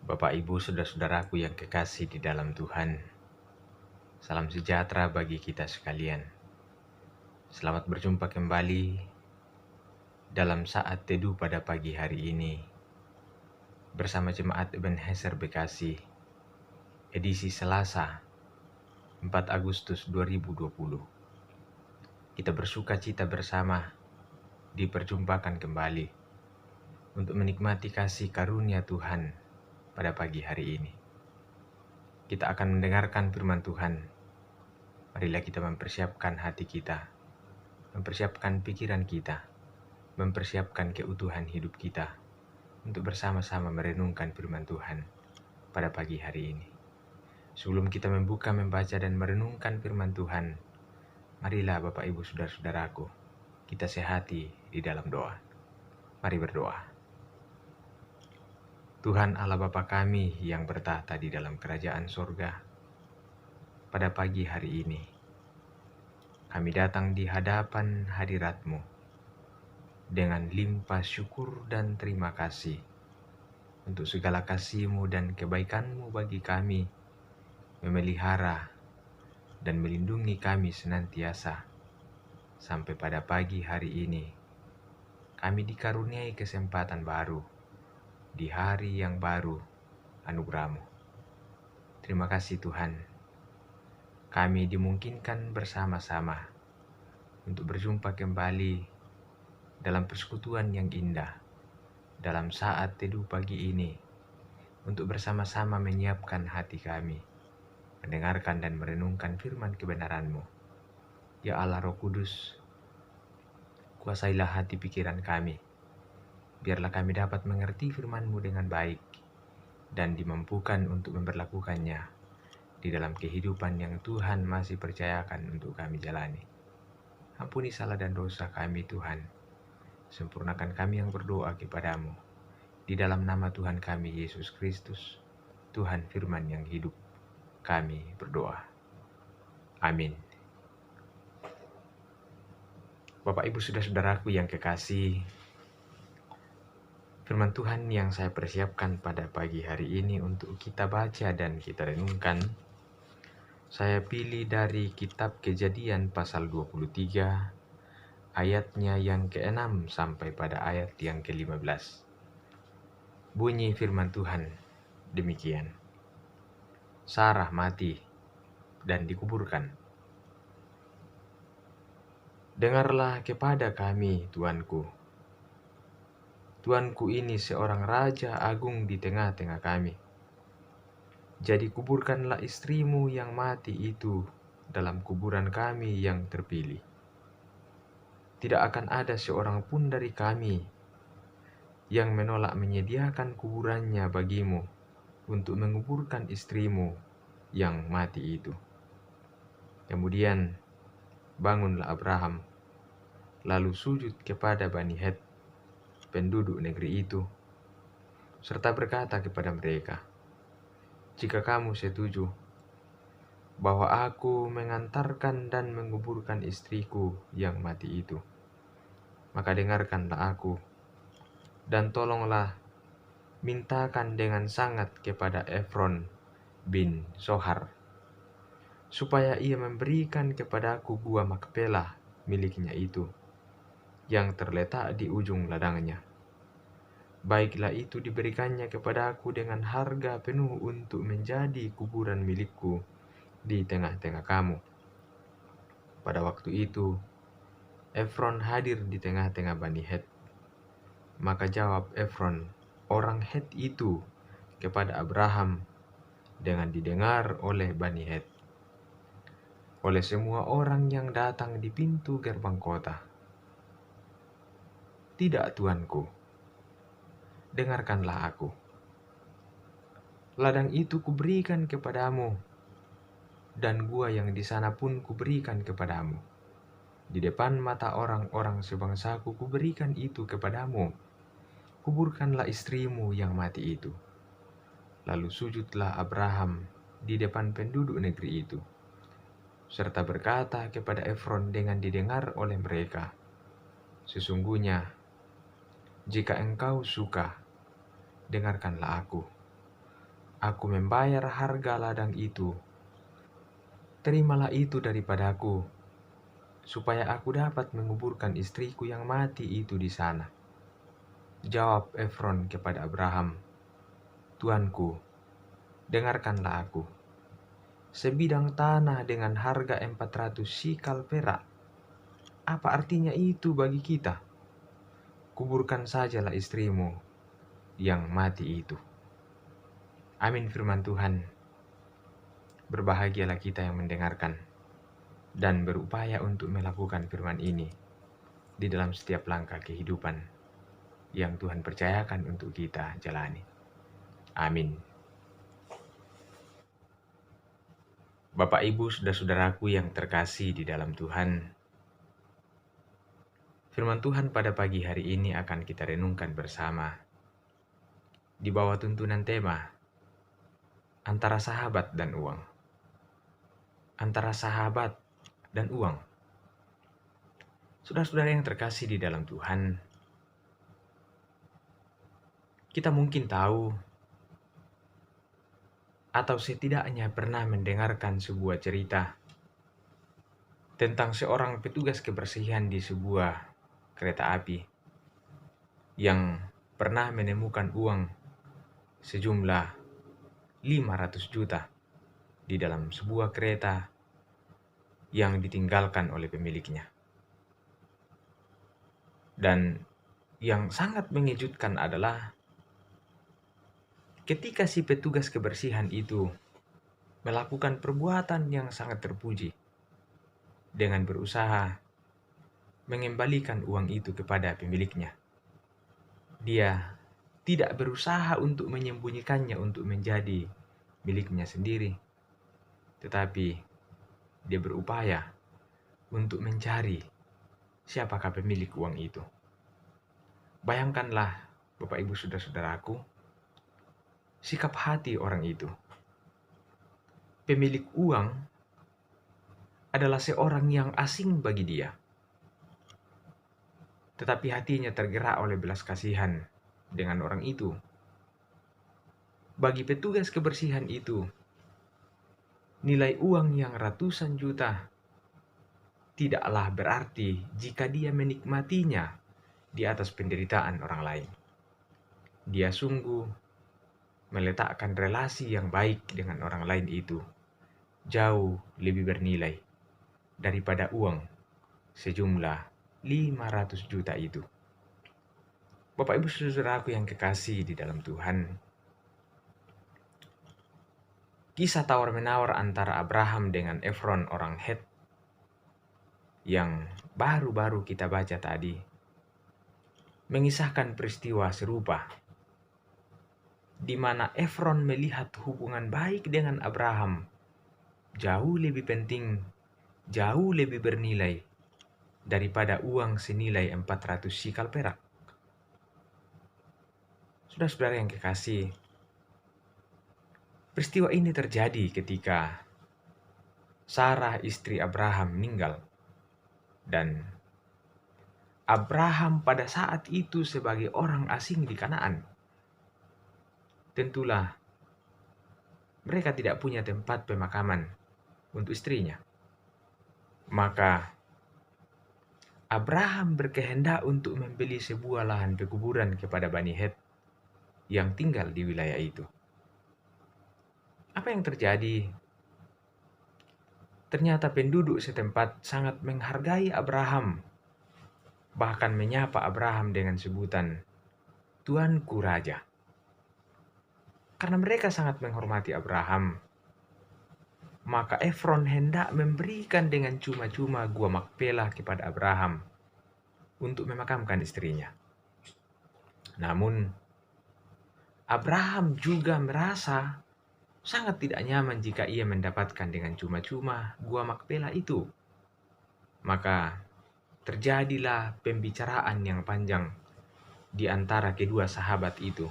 Bapak, Ibu, saudara-saudaraku yang kekasih di dalam Tuhan, salam sejahtera bagi kita sekalian. Selamat berjumpa kembali dalam saat teduh pada pagi hari ini bersama Jemaat Ebenezer Bekasi, edisi Selasa, 4 Agustus 2020. Kita bersuka cita bersama diperjumpakan kembali untuk menikmati kasih karunia Tuhan pada pagi hari ini. Kita akan mendengarkan firman Tuhan. Marilah kita mempersiapkan hati kita, mempersiapkan pikiran kita, mempersiapkan keutuhan hidup kita untuk bersama-sama merenungkan firman Tuhan pada pagi hari ini. Sebelum kita membuka, membaca, dan merenungkan firman Tuhan, marilah Bapak, Ibu, saudara-saudaraku, kita sehati di dalam doa. Mari berdoa. Tuhan Allah Bapa kami yang bertahta di dalam kerajaan sorga, pada pagi hari ini, kami datang di hadapan hadirat-Mu dengan limpah syukur dan terima kasih untuk segala kasih-Mu dan kebaikan-Mu bagi kami, memelihara dan melindungi kami senantiasa. Sampai pada pagi hari ini, kami dikaruniai kesempatan baru, di hari yang baru anugerah-Mu. Terima kasih Tuhan, kami dimungkinkan bersama-sama untuk berjumpa kembali dalam persekutuan yang indah, dalam saat teduh pagi ini, untuk bersama-sama menyiapkan hati kami, mendengarkan dan merenungkan firman kebenaran-Mu. Ya Allah Roh Kudus, kuasailah hati pikiran kami, biarlah kami dapat mengerti firman-Mu dengan baik, dan dimampukan untuk memperlakukannya di dalam kehidupan yang Tuhan masih percayakan untuk kami jalani. Ampuni salah dan dosa kami Tuhan, sempurnakan kami yang berdoa kepada-Mu, di dalam nama Tuhan kami Yesus Kristus, Tuhan firman yang hidup, kami berdoa. Amin. Bapak, Ibu, saudara-saudaraku yang kekasih, firman Tuhan yang saya persiapkan pada pagi hari ini untuk kita baca dan kita renungkan, saya pilih dari kitab Kejadian pasal 23, ayatnya yang ke-6 sampai pada ayat yang ke-15. Bunyi firman Tuhan demikian. Sarah mati dan dikuburkan. Dengarlah kepada kami, Tuanku. Tuanku ini seorang raja agung di tengah-tengah kami. Jadi kuburkanlah istrimu yang mati itu dalam kuburan kami yang terpilih. Tidak akan ada seorang pun dari kami yang menolak menyediakan kuburannya bagimu untuk menguburkan istrimu yang mati itu. Kemudian bangunlah Abraham, lalu sujud kepada Bani Het, penduduk negeri itu, serta berkata kepada mereka, "Jika kamu setuju bahwa aku mengantarkan dan menguburkan istriku yang mati itu, maka dengarkanlah aku, dan tolonglah mintakan dengan sangat kepada Efron bin Sohar, supaya ia memberikan kepadaku gua Makpelah miliknya itu, yang terletak di ujung ladangnya. Baiklah itu diberikannya kepadaku dengan harga penuh untuk menjadi kuburan milikku di tengah-tengah kamu." Pada waktu itu, Efron hadir di tengah-tengah Bani Het. Maka jawab Efron, orang Het itu, kepada Abraham dengan didengar oleh Bani Het, oleh semua orang yang datang di pintu gerbang kota, "Tidak, Tuanku, dengarkanlah aku. Ladang itu kuberikan kepadamu, dan gua yang di sana pun kuberikan kepadamu. Di depan mata orang-orang sebangsaku kuberikan itu kepadamu. Kuburkanlah istrimu yang mati itu." Lalu sujudlah Abraham di depan penduduk negeri itu, serta berkata kepada Efron dengan didengar oleh mereka, "Sesungguhnya, jika engkau suka, dengarkanlah aku. aku membayar harga ladang itu. Terimalah itu daripadaku, supaya aku dapat menguburkan istriku yang mati itu di sana." Jawab Efron kepada Abraham, "Tuanku, dengarkanlah aku. Sebidang tanah dengan harga 400 sikal perak. Apa artinya itu bagi kita? Kuburkan sajalah istrimu yang mati itu." Amin firman Tuhan. Berbahagialah kita yang mendengarkan dan berupaya untuk melakukan firman ini di dalam setiap langkah kehidupan yang Tuhan percayakan untuk kita jalani. Amin. Bapak, Ibu, saudara-saudaraku yang terkasih di dalam Tuhan, firman Tuhan pada pagi hari ini akan kita renungkan bersama di bawah tuntunan tema antara sahabat dan uang. Antara sahabat dan uang. Saudara-saudara yang terkasih di dalam Tuhan, kita mungkin tahu atau setidaknya pernah mendengarkan sebuah cerita tentang seorang petugas kebersihan di sebuah kereta api yang pernah menemukan uang sejumlah 500 juta di dalam sebuah kereta yang ditinggalkan oleh pemiliknya. Dan yang sangat mengejutkan adalah ketika si petugas kebersihan itu melakukan perbuatan yang sangat terpuji dengan berusaha mengembalikan uang itu kepada pemiliknya. Dia tidak berusaha untuk menyembunyikannya untuk menjadi miliknya sendiri, tetapi dia berupaya untuk mencari siapakah pemilik uang itu. Bayangkanlah, Bapak Ibu saudara-saudaraku, sikap hati orang itu. Pemilik uang adalah seorang yang asing bagi dia, tetapi hatinya tergerak oleh belas kasihan dengan orang itu. Bagi petugas kebersihan itu, nilai uang yang ratusan juta tidaklah berarti jika dia menikmatinya di atas penderitaan orang lain. Dia sungguh meletakkan relasi yang baik dengan orang lain itu jauh lebih bernilai daripada uang sejumlah 500 juta itu. Bapak Ibu saudaraku yang kekasih di dalam Tuhan, kisah tawar-menawar antara Abraham dengan Efron orang Het yang baru-baru kita baca tadi mengisahkan peristiwa serupa di mana Efron melihat hubungan baik dengan Abraham jauh lebih penting, jauh lebih bernilai daripada uang senilai 400 sikal perak. Saudara-saudara yang kekasih, peristiwa ini terjadi ketika Sarah istri Abraham meninggal, dan Abraham pada saat itu sebagai orang asing di Kanaan. Tentulah mereka tidak punya tempat pemakaman untuk istrinya. Maka Abraham berkehendak untuk membeli sebuah lahan pekuburan kepada Bani Het yang tinggal di wilayah itu. Apa yang terjadi? Ternyata penduduk setempat sangat menghargai Abraham, bahkan menyapa Abraham dengan sebutan Tuanku Raja. Karena mereka sangat menghormati Abraham, maka Efron hendak memberikan dengan cuma-cuma gua Makpela kepada Abraham untuk memakamkan istrinya. Namun, Abraham juga merasa sangat tidak nyaman jika ia mendapatkan dengan cuma-cuma gua Makpela itu. Maka terjadilah pembicaraan yang panjang di antara kedua sahabat itu,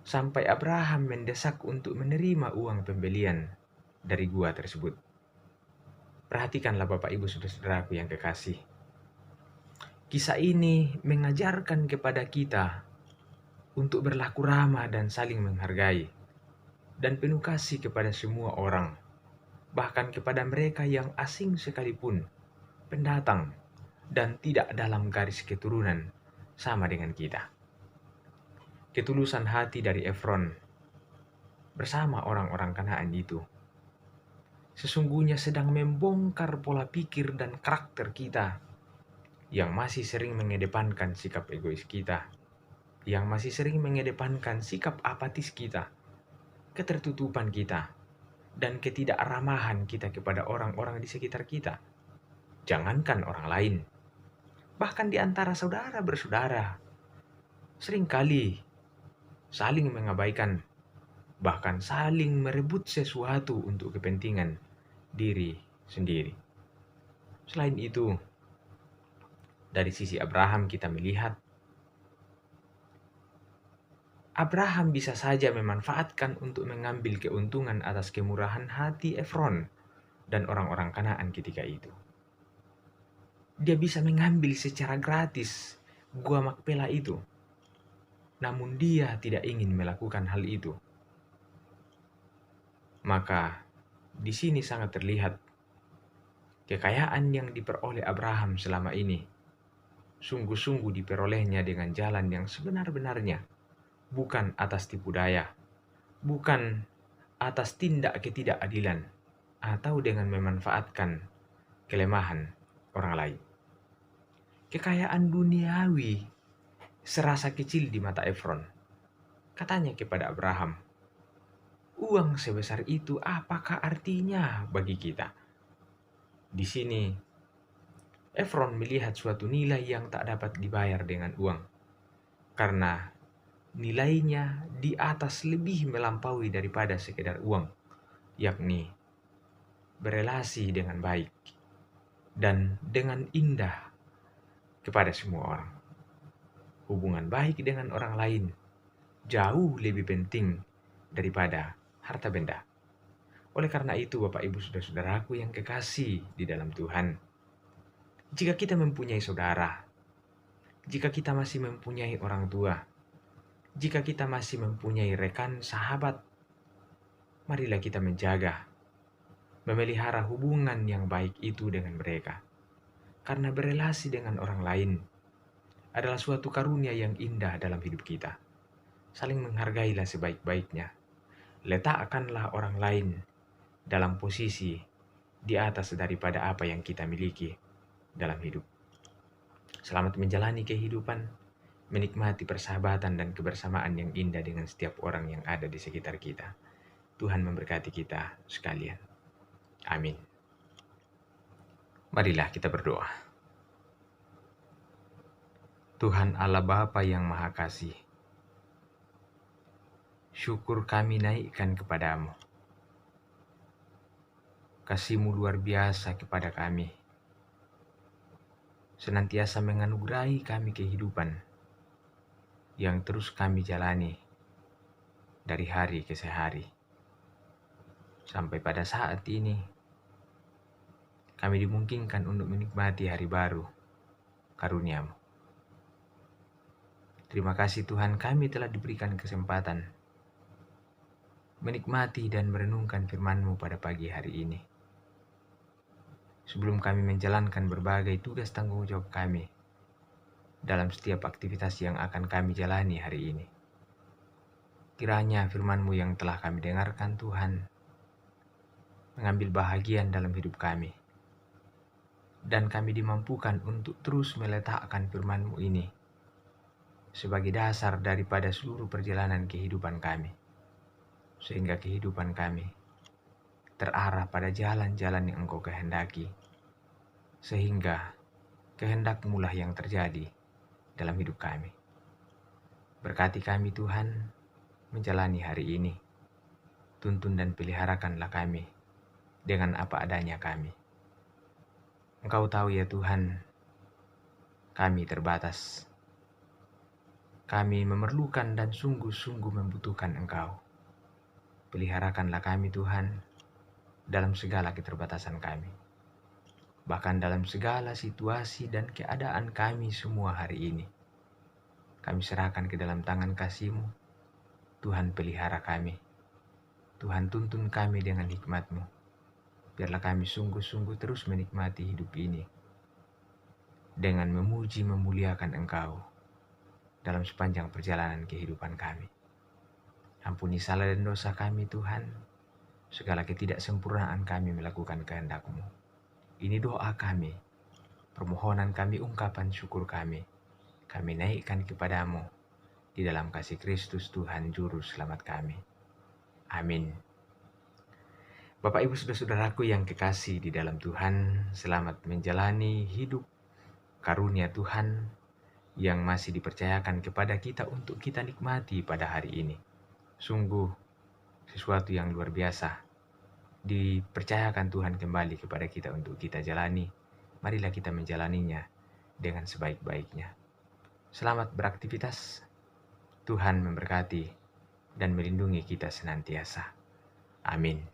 sampai Abraham mendesak untuk menerima uang pembelian dari gua tersebut. Perhatikanlah Bapak Ibu saudara-saudaraku yang kekasih. Kisah ini mengajarkan kepada kita untuk berlaku ramah dan saling menghargai. dan penuh kasih kepada semua orang, bahkan kepada mereka yang asing sekalipun, pendatang, dan tidak dalam garis keturunan sama dengan kita. Ketulusan hati dari Efron bersama orang-orang Kanaan itu sesungguhnya sedang membongkar pola pikir dan karakter kita yang masih sering mengedepankan sikap egois kita, yang masih sering mengedepankan sikap apatis kita, ketertutupan kita, dan ketidakramahan kita kepada orang-orang di sekitar kita. Jangankan orang lain, bahkan di antara saudara bersaudara, seringkali saling mengabaikan, bahkan saling merebut sesuatu untuk kepentingan diri sendiri. Selain itu, dari sisi Abraham kita melihat Abraham bisa saja memanfaatkan untuk mengambil keuntungan atas kemurahan hati Efron dan orang-orang Kanaan ketika itu. Dia bisa mengambil secara gratis gua Makpela itu, namun dia tidak ingin melakukan hal itu. Maka di sini sangat terlihat kekayaan yang diperoleh Abraham selama ini sungguh-sungguh diperolehnya dengan jalan yang sebenar-benarnya, bukan atas tipu daya, bukan atas tindak ketidakadilan, atau dengan memanfaatkan kelemahan orang lain. Kekayaan duniawi serasa kecil di mata Efron. Katanya kepada Abraham, "Uang sebesar itu apakah artinya bagi kita?" Di sini Efron melihat suatu nilai yang tak dapat dibayar dengan uang, karena nilainya di atas lebih melampaui daripada sekedar uang, yakni berelasi dengan baik dan dengan indah kepada semua orang. Hubungan baik dengan orang lain jauh lebih penting daripada harta benda. Oleh karena itu, Bapak Ibu Saudara-saudaraku yang kekasih di dalam Tuhan, jika kita mempunyai saudara, jika kita masih mempunyai orang tua, jika kita masih mempunyai rekan sahabat, marilah kita menjaga, memelihara hubungan yang baik itu dengan mereka. Karena berelasi dengan orang lain adalah suatu karunia yang indah dalam hidup kita. Saling menghargailah sebaik-baiknya. Letakkanlah orang lain dalam posisi di atas daripada apa yang kita miliki dalam hidup. Selamat menjalani kehidupan, menikmati persahabatan dan kebersamaan yang indah dengan setiap orang yang ada di sekitar kita. Tuhan memberkati kita sekalian. Amin. Marilah kita berdoa. Tuhan Allah Bapa yang Maha Kasih, syukur kami naikkan kepadamu. Kasih-Mu luar biasa kepada kami, senantiasa menganugerahi kami kehidupan yang terus kami jalani dari hari ke hari. Sampai pada saat ini, kami dimungkinkan untuk menikmati hari baru karunia-Mu. Terima kasih Tuhan, kami telah diberikan kesempatan menikmati dan merenungkan firman-Mu pada pagi hari ini. Sebelum kami menjalankan berbagai tugas tanggung jawab kami dalam setiap aktivitas yang akan kami jalani hari ini, kiranya firman-Mu yang telah kami dengarkan Tuhan mengambil bahagian dalam hidup kami, dan kami dimampukan untuk terus meletakkan firman-Mu ini sebagai dasar daripada seluruh perjalanan kehidupan kami, sehingga kehidupan kami terarah pada jalan-jalan yang Engkau kehendaki, sehingga kehendak-Mu lah yang terjadi dalam hidup kami. Berkati kami Tuhan menjalani hari ini. Tuntun dan peliharakanlah kami dengan apa adanya kami. Engkau tahu ya Tuhan, kami terbatas. Kami memerlukan dan sungguh-sungguh membutuhkan Engkau. Peliharakanlah kami Tuhan dalam segala keterbatasan kami. Bahkan dalam segala situasi dan keadaan kami semua hari ini. Kami serahkan ke dalam tangan kasih-Mu. Tuhan pelihara kami. Tuhan, tuntun kami dengan hikmat-Mu. Biarlah kami sungguh-sungguh terus menikmati hidup ini dengan memuji memuliakan Engkau dalam sepanjang perjalanan kehidupan kami. Ampuni salah dan dosa kami, Tuhan. Segala ketidaksempurnaan kami melakukan kehendak-Mu. Ini doa kami, permohonan kami, ungkapan syukur kami. Kami naikkan kepadamu di dalam kasih Kristus Tuhan Juru Selamat kami. Amin. Bapak Ibu saudara-saudaraku yang kekasih di dalam Tuhan, selamat menjalani hidup karunia Tuhan yang masih dipercayakan kepada kita untuk kita nikmati pada hari ini. Sungguh sesuatu yang luar biasa dipercayakan Tuhan kembali kepada kita untuk kita jalani. Marilah kita menjalaninya dengan sebaik-baiknya. Selamat beraktivitas. Tuhan memberkati dan melindungi kita senantiasa. Amin.